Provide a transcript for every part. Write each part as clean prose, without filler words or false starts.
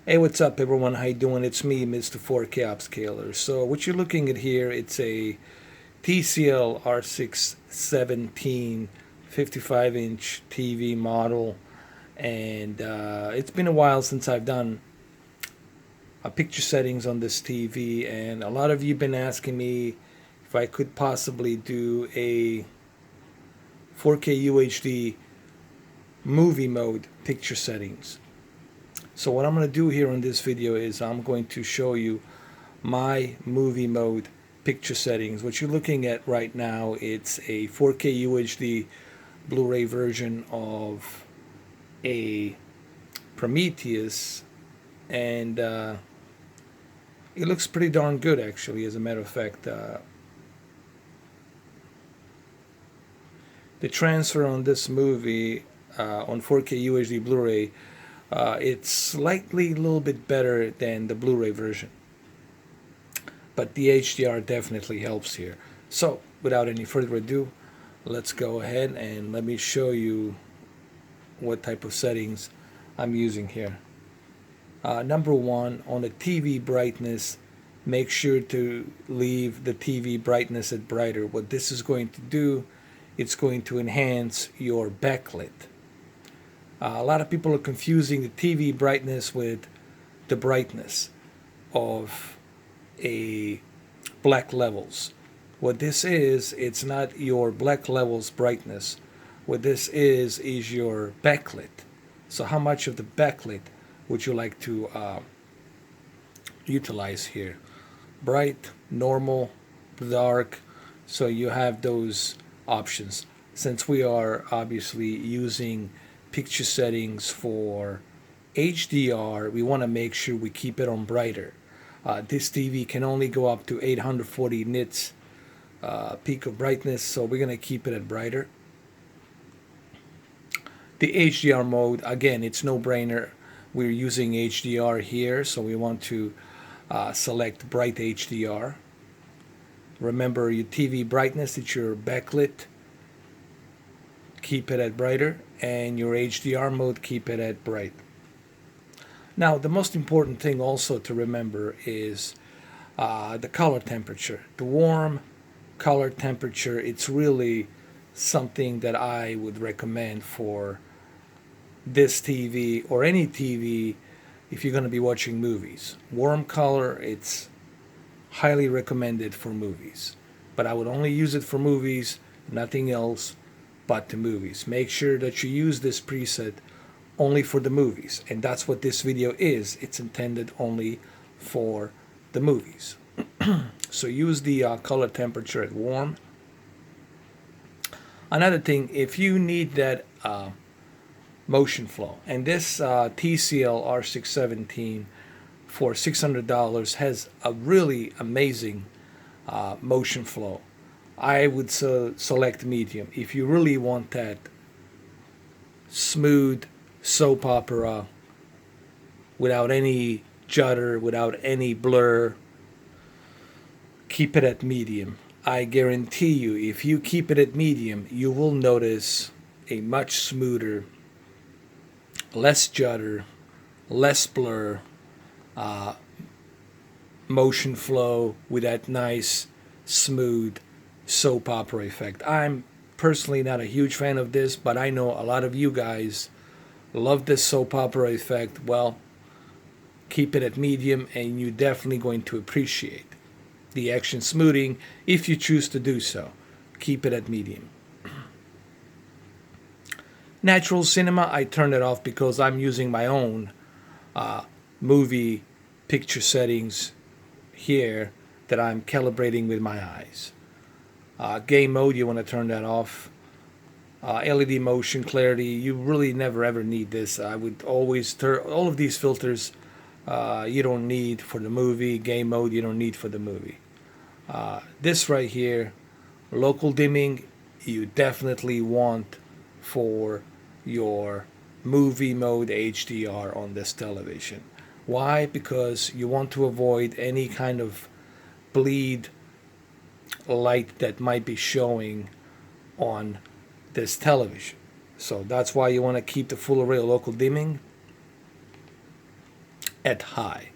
Hey, what's up everyone? How you doing? It's me, Mr. 4K Upscaler. So what you're looking at here, it's a TCL R617 55-inch TV model, and it's been a while since I've done picture settings on this TV, and a lot of you have been asking me if I could possibly do a 4K UHD movie mode picture settings. So what I'm going to do here in this video is I'm going to show you my movie mode picture settings. What you're looking at right now, it's a 4K UHD Blu-Ray version of a Prometheus, and it looks pretty darn good actually. As a matter of fact, the transfer on this movie on 4K UHD Blu-ray, it's slightly a little bit better than the Blu-ray version, but the HDR definitely helps here. So without any further ado, let's go ahead and let me show you what type of settings I'm using here. Number one, on the TV brightness, make sure to leave the TV brightness at brighter. What this is going to do, it's going to enhance your backlit. A lot of people are confusing the TV brightness with the brightness of a black levels. What this is, it's not your black levels brightness. What this is your backlit. So how much of the backlit would you like to utilize here? Bright, normal, dark. So you have those options. Since we are obviously using picture settings for HDR, we want to make sure we keep it on brighter. This TV can only go up to 840 nits peak of brightness, so we're going to keep it at brighter. The HDR mode, again, it's no brainer. We're using HDR here, so we want to select bright HDR. Remember, your TV brightness, it's your backlit, keep it at brighter, and your HDR mode, keep it at bright. Now, the most important thing also to remember is the color temperature. The warm color temperature, it's really something that I would recommend for this TV or any TV if you're going to be watching movies. Warm color, it's highly recommended for movies, but I would only use it for movies, nothing else but the movies. Make sure that you use this preset only for the movies, and that's what this video is. It's intended only for the movies. So use the color temperature at warm. Another thing, if you need that motion flow, and this TCL R617 for $600 has a really amazing motion flow, I would select medium. If you really want that smooth soap opera without any judder, without any blur, keep it at medium. I guarantee you, if you keep it at medium, you will notice a much smoother, less judder, less blur, motion flow with that nice, smooth soap opera effect. I'm personally not a huge fan of this, but I know a lot of you guys love this soap opera effect. Well, keep it at medium and you're definitely going to appreciate the action smoothing if you choose to do so. Keep it at medium. Natural cinema, I turned it off because I'm using my own movie picture settings here that I'm calibrating with my eyes. Game mode, you want to turn that off. LED motion clarity, you really never ever need this. I would always turn all of these filters. You don't need for the movie. Game mode, you don't need for the movie. This right here, local dimming, you definitely want for your movie mode HDR on this television. Why? Because you want to avoid any kind of bleed light that might be showing on this television. So that's why you want to keep the full array of local dimming. at high,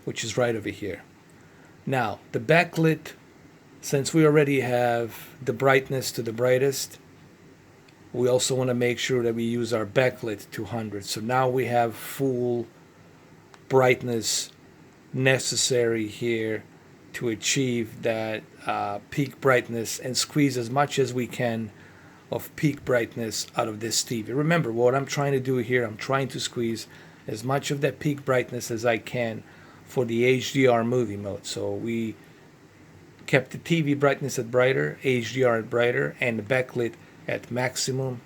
which is right over here. Now, the backlit, since we already have the brightness to the brightest, we also want to make sure that we use our backlit to 100. So now we have full brightness necessary here to achieve that peak brightness and squeeze as much as we can of peak brightness out of this TV. Remember, what I'm trying to do here, I'm trying to squeeze as much of that peak brightness as I can for the HDR movie mode. So we kept the TV brightness at brighter, HDR at brighter, and the backlit at maximum,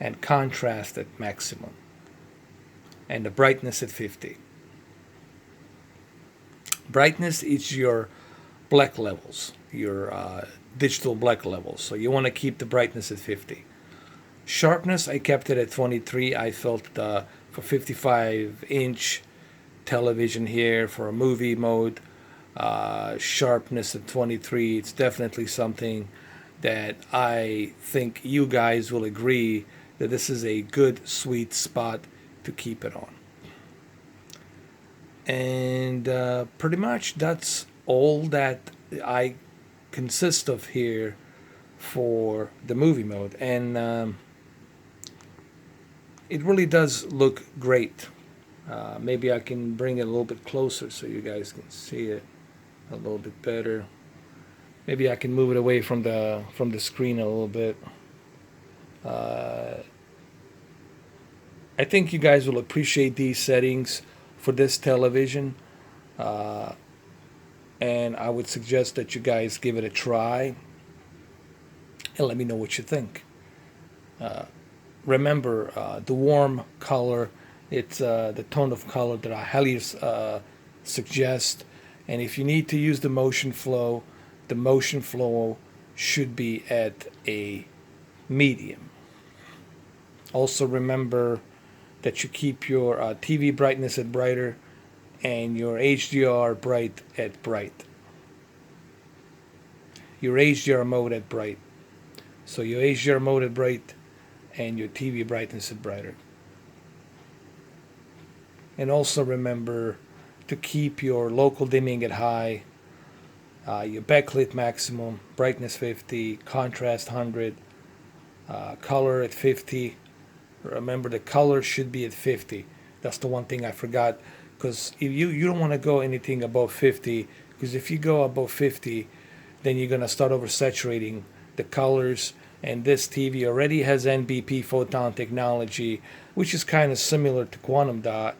and contrast at maximum, and the brightness at 50. Brightness is your black levels, your digital black levels. So you want to keep the brightness at 50. Sharpness, I kept it at 23. I felt for 55-inch television here for a movie mode, sharpness at 23, it's definitely something that I think you guys will agree that this is a good sweet spot to keep it on. And pretty much that's all that I consist of here for the movie mode. And it really does look great. Maybe I can bring it a little bit closer so you guys can see it a little bit better. Maybe I can move it away from the screen a little bit. I think you guys will appreciate these settings for this television, and I would suggest that you guys give it a try and let me know what you think. Remember, the warm color, it's the tone of color that I highly suggest, and if you need to use the motion flow should be at a medium. Also remember that you keep your TV brightness at brighter and your HDR bright at bright. Your HDR mode at bright. So your HDR mode at bright and your TV brightness at brighter. And also remember to keep your local dimming at high, your backlit maximum, brightness 50, contrast 100, color at 50. Remember, the color should be at 50. That's the one thing I forgot, because if you don't want to go anything above 50, because if you go above 50, then you're going to start oversaturating the colors. And this TV already has NBP photon technology, which is kind of similar to quantum dot,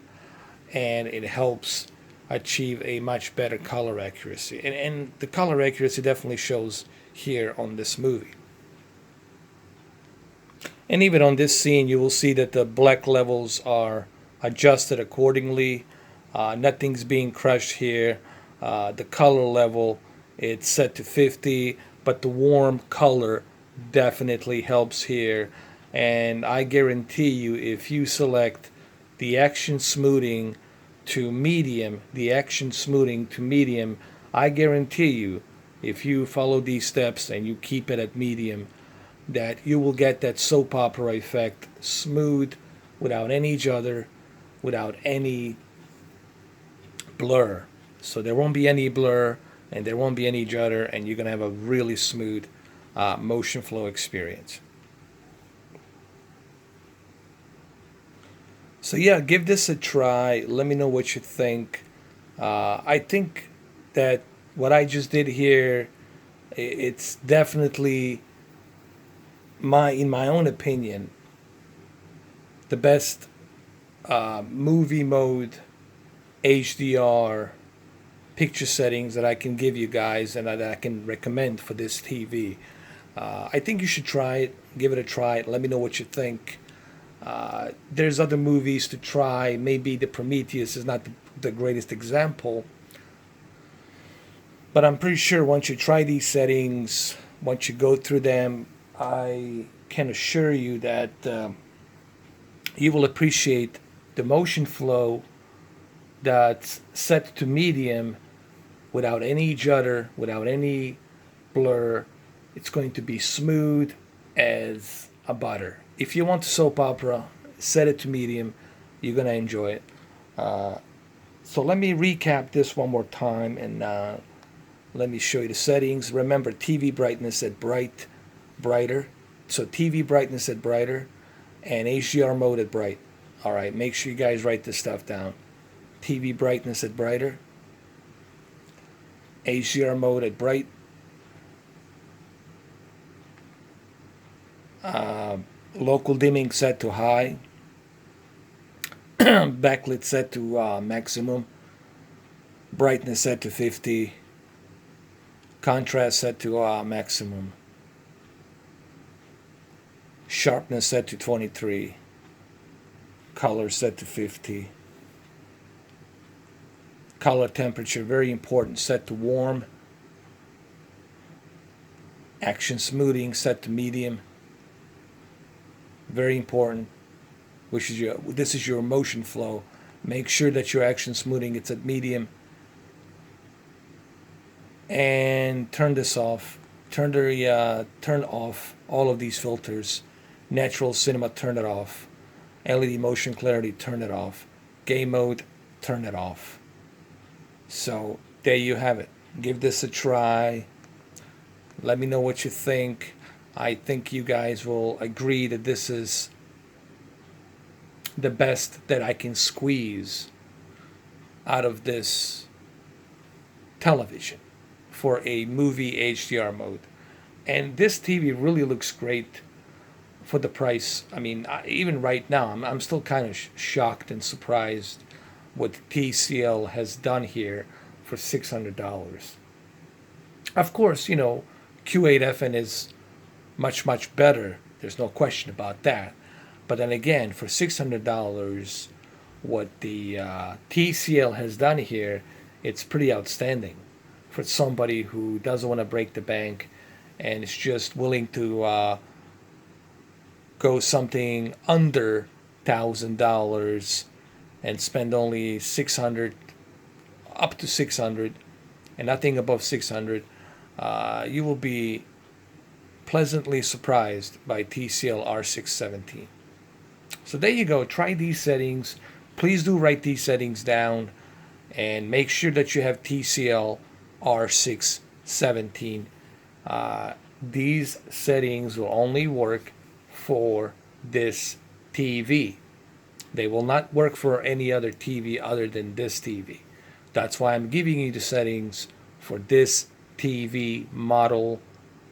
and it helps achieve a much better color accuracy. And the color accuracy definitely shows here on this movie. And even on this scene, you will see that the black levels are adjusted accordingly. Nothing's being crushed here. The color level, it's set to 50, but the warm color definitely helps here. And I guarantee you, if you select the action smoothing to medium, I guarantee you, if you follow these steps and you keep it at medium, that you will get that soap opera effect, smooth, without any judder, without any blur. So there won't be any blur and there won't be any judder, and you're going to have a really smooth motion flow experience. So yeah, give this a try. Let me know what you think. I think that what I just did here, it's definitely, in my own opinion, the best movie mode HDR picture settings that I can give you guys and that I can recommend for this TV. I think you should try it, give it a try, let me know what you think. There's other movies to try. Maybe the Prometheus is not the greatest example, but I'm pretty sure once you try these settings, once you go through them, I can assure you that you will appreciate the motion flow that's set to medium without any judder, without any blur. It's going to be smooth as a butter. If you want soap opera, set it to medium. You're going to enjoy it. So let me recap this one more time, and let me show you the settings. Remember, TV brightness at brighter. So TV brightness at brighter, and HDR mode at bright. All right, make sure you guys write this stuff down. TV brightness at brighter, HDR mode at bright, local dimming set to high, backlit set to maximum, brightness set to 50, contrast set to maximum, sharpness set to 23, color set to 50, color temperature, very important, set to warm, action smoothing set to medium, very important, this is your motion flow. Make sure that your action smoothing it's at medium, and turn this off. Turn off all of these filters. Natural cinema, turn it off. LED motion clarity, turn it off. Game mode, turn it off. So there you have it. Give this a try. Let me know what you think. I think you guys will agree that this is the best that I can squeeze out of this television for a movie HDR mode. And this TV really looks great for the price. I mean, even right now, I'm still kind of shocked and surprised what TCL has done here for $600. Of course, you know, Q8FN is much, much better. There's no question about that. But then again, for $600, what the TCL has done here, it's pretty outstanding for somebody who doesn't want to break the bank and is just willing to go something under $1,000 and spend only 600, up to 600, and nothing above 600. You will be pleasantly surprised by TCL R617. So there you go. Try these settings. Please do write these settings down, and make sure that you have TCL R617. These settings will only work for this TV. They will not work for any other TV other than this TV. That's why I'm giving you the settings for this TV model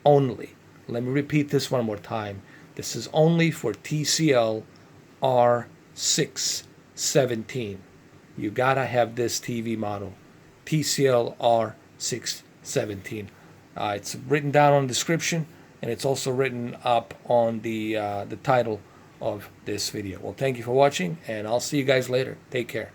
only. Let me repeat this one more time. This is only for TCL R617. You gotta have this TV model, TCL R617. It's written down on the description, and it's also written up on the title of this video. Well, thank you for watching, and I'll see you guys later. Take care.